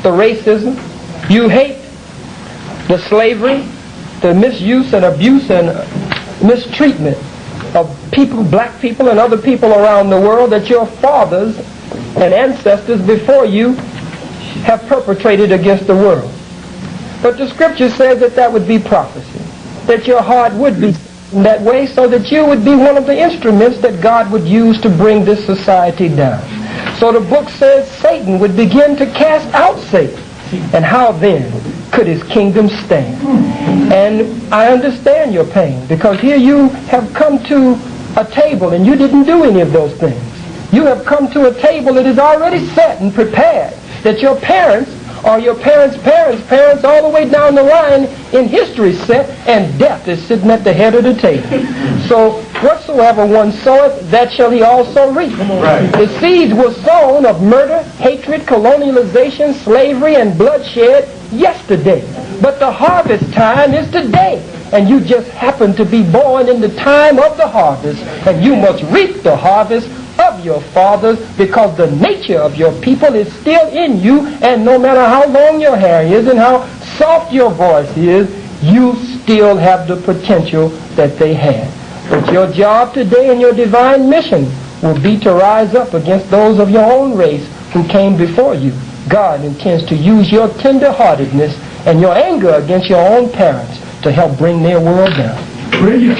the racism. You hate the slavery, the misuse and abuse and mistreatment of people, black people and other people around the world that your fathers and ancestors before you have perpetrated against the world. But the scripture says that that would be prophecy, that your heart would be in that way so that you would be one of the instruments that God would use to bring this society down. So the book says Satan would begin to cast out Satan. And how then could his kingdom stand? And I understand your pain, because here you have come to a table and you didn't do any of those things. You have come to a table that is already set and prepared, that your parents or your parents all the way down the line in history set, and death is sitting at the head of the table. So whatsoever one soweth, that shall he also reap. Right. The seeds were sown of murder, hatred, colonialization, slavery, and bloodshed yesterday. But the harvest time is today. And you just happen to be born in the time of the harvest. And you must reap the harvest of your fathers, because the nature of your people is still in you, and no matter how long your hair is and how soft your voice is, you still have the potential that they had. But your job today and your divine mission will be to rise up against those of your own race who came before you. God intends to use your tender-heartedness and your anger against your own parents to help bring their world down. Brilliant.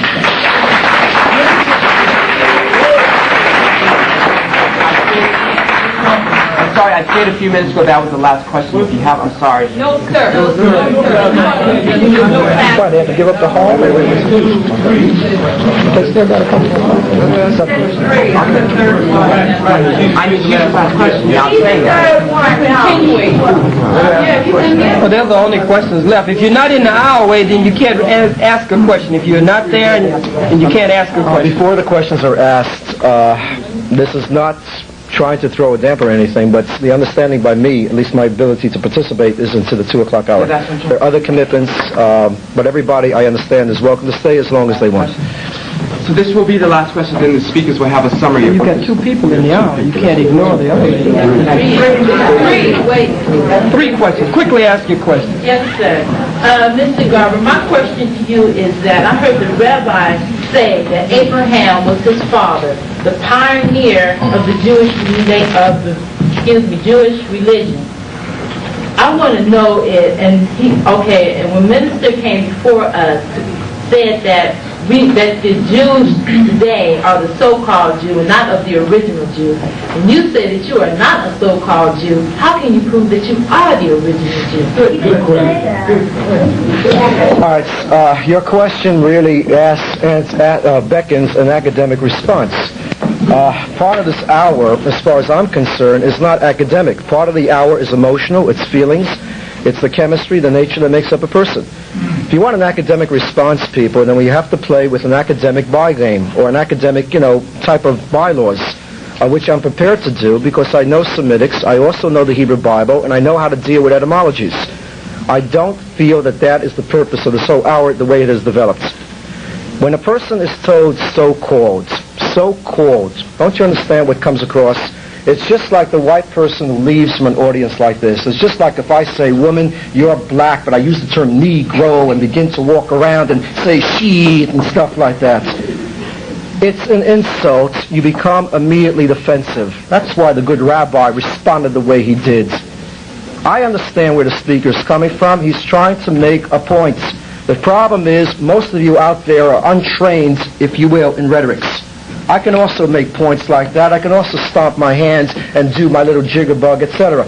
Sorry, I said a few minutes ago that was the last question. If you have, I'm sorry. No, sir. No, sir. Why, they have to give up the hall? They still got a couple of I need to get a last question. I'll say that. Well, they're the only questions left. If you're not in the aisle, then you can't ask a question. If you're not there, and you can't ask a question. Before the questions are asked, this is not trying to throw a damper or anything, but the understanding by me, at least my ability to participate, is into the 2 o'clock hour. There are other commitments, but everybody, I understand, is welcome to stay as long as they want. So this will be the last question, then the speakers will have a summary. You've got 2 people in the aisle. You can't ignore the other. 3 questions. Quickly ask your question. Yes, sir. Mr. Garber, my question to you is that I heard the rabbi say that Abraham was his father, the pioneer of the Jewish religion. I want to know it, and and when minister came before us, said that the Jews today are the so-called Jew and not of the original Jew. And you say that you are not a so-called Jew. How can you prove that you are the original Jew? All right, your question really beckons an academic response. Part of this hour, as far as I'm concerned, is not academic. Part of the hour is emotional, it's feelings, it's the chemistry, the nature that makes up a person. If you want an academic response, people, then we have to play with an academic by game, or an academic, type of bylaws, which I'm prepared to do because I know Semitics, I also know the Hebrew Bible, and I know how to deal with etymologies. I don't feel that that is the purpose of this whole hour the way it is developed. When a person is told so-called, don't you understand what comes across? It's just like the white person who leaves from an audience like this. It's just like if I say, woman, you're black, but I use the term Negro and begin to walk around and say she and stuff like that. It's an insult. You become immediately defensive. That's why the good rabbi responded the way he did. I understand where the speaker is coming from. He's trying to make a point. The problem is most of you out there are untrained, if you will, in rhetorics. I can also make points like that. I can also stomp my hands and do my little jiggerbug, etc.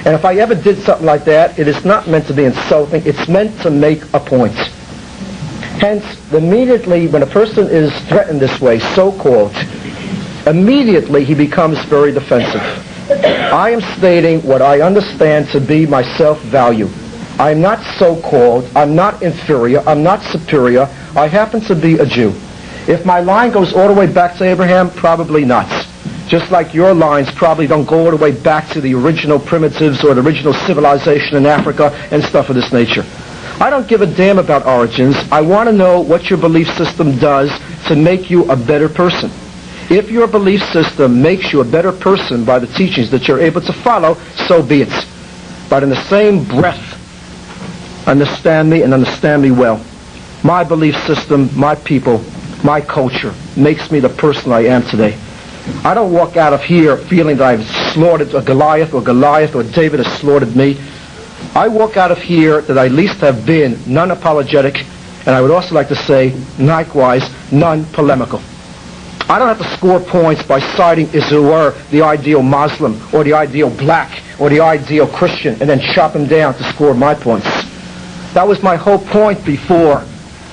And if I ever did something like that, it is not meant to be insulting. It's meant to make a point. Hence, immediately when a person is threatened this way, so-called, immediately he becomes very defensive. I am stating what I understand to be my self-value. I'm not so-called. I'm not inferior. I'm not superior. I happen to be a Jew. If my line goes all the way back to Abraham, probably not. Just like your lines probably don't go all the way back to the original primitives or the original civilization in Africa and stuff of this nature. I don't give a damn about origins. I want to know what your belief system does to make you a better person. If your belief system makes you a better person by the teachings that you're able to follow, so be it. but in the same breath, understand me and understand me well. My belief system, my people, my culture makes me the person I am today. I don't walk out of here feeling that I've slaughtered a Goliath or David has slaughtered me. I walk out of here that I at least have been non-apologetic, and I would also like to say, likewise, non-polemical. I don't have to score points by citing, as it were, the ideal Muslim or the ideal black or the ideal Christian and then chop them down to score my points. That was my whole point before.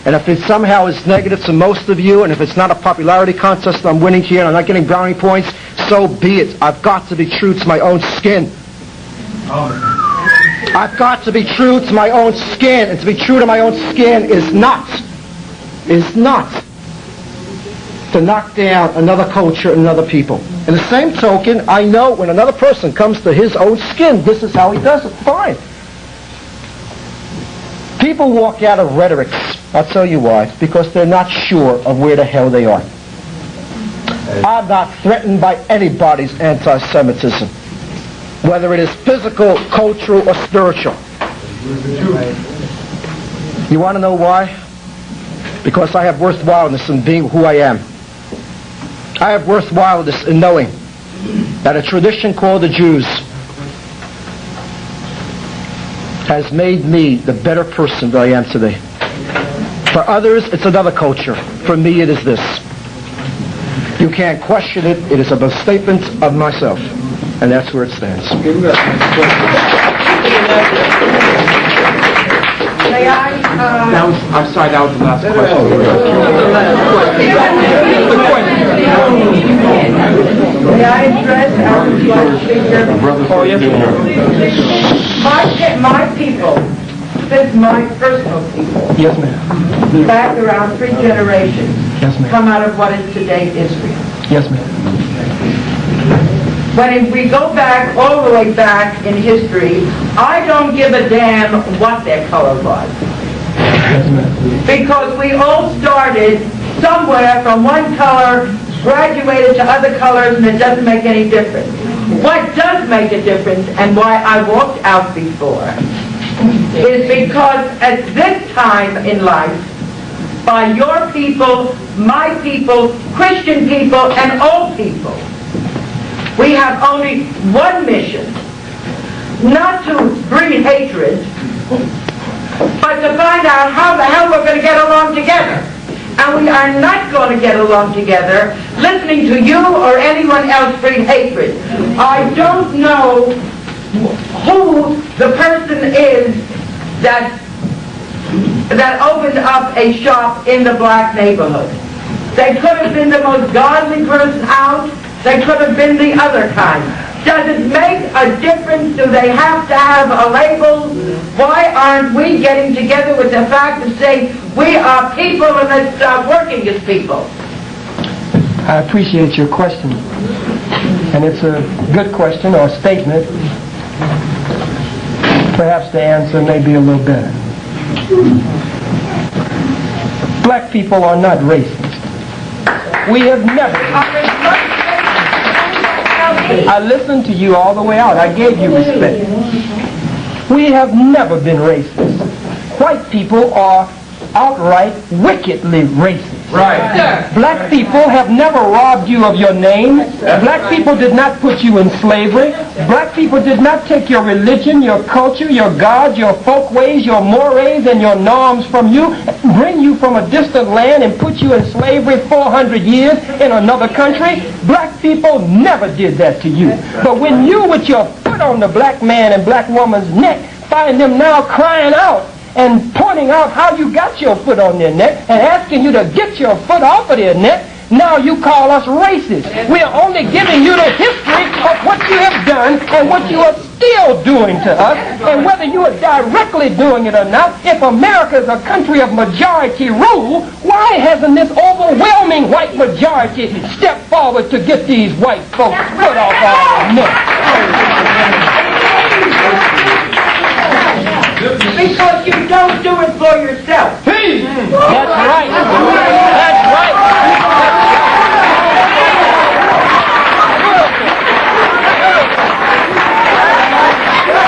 And if it somehow is negative to most of you, and if it's not a popularity contest and I'm winning here and I'm not getting brownie points, so be it. I've got to be true to my own skin. I've got to be true to my own skin, and to be true to my own skin is not to knock down another culture and another people. In the same token, I know when another person comes to his own skin, this is how he does it. Fine. People walk out of rhetorics. I'll tell you why. Because they're not sure of where the hell they are. I'm not threatened by anybody's anti-Semitism, whether it is physical, cultural, or spiritual. You want to know why? Because I have worthwhileness in being who I am. I have worthwhileness in knowing that a tradition called the Jews has made me the better person that I am today. For others, it's another culture. For me, it is this. You can't question it. It is a statement of myself. And that's where it stands. May I? I'm sorry, that was the last question. May I address our speaker? Oh, yes, My people, this is my personal people. Yes, ma'am. Back around 3 generations. Yes, ma'am. Come out of what is today Israel. Yes, ma'am. When we go back, all the way back in history, I don't give a damn what their color was. Yes, ma'am. Because we all started somewhere from one color, graduated to other colors, and it doesn't make any difference. What does make a difference, and why I walked out before, is because at this time in life, by your people, my people, Christian people, and all people, we have only one mission, not to breed hatred, but to find out how the hell we're going to get along together. And we are not going to get along together listening to you or anyone else breed hatred. I don't know who the person is that opened up a shop in the black neighborhood. They could have been the most godly person out. They could have been the other kind. Does it make a difference? Do they have to have a label? Why aren't we getting together with the fact to say we are people and let's start working as people? I appreciate your question. And it's a good question or statement. Perhaps the answer may be a little better. Black people are not racist. We have never been. I listened to you all the way out. I gave you respect. We have never been racist. White people are outright wickedly racist. Right. Black people have never robbed you of your name. Black people did not put you in slavery. Black people did not take your religion, your culture, your gods, your folkways, your mores, and your norms from you, bring you from a distant land and put you in slavery 400 years in another country. Black people never did that to you. But when you, with your foot on the black man and black woman's neck, find them now crying out and pointing out how you got your foot on their neck and asking you to get your foot off of their neck, now you call us racist. We are only giving you the history of what you have done and what you are still doing to us, and whether you are directly doing it or not. If America is a country of majority rule, why hasn't this overwhelming white majority stepped forward to get these white folks' foot off our neck? Because you don't do it for yourself. That's right.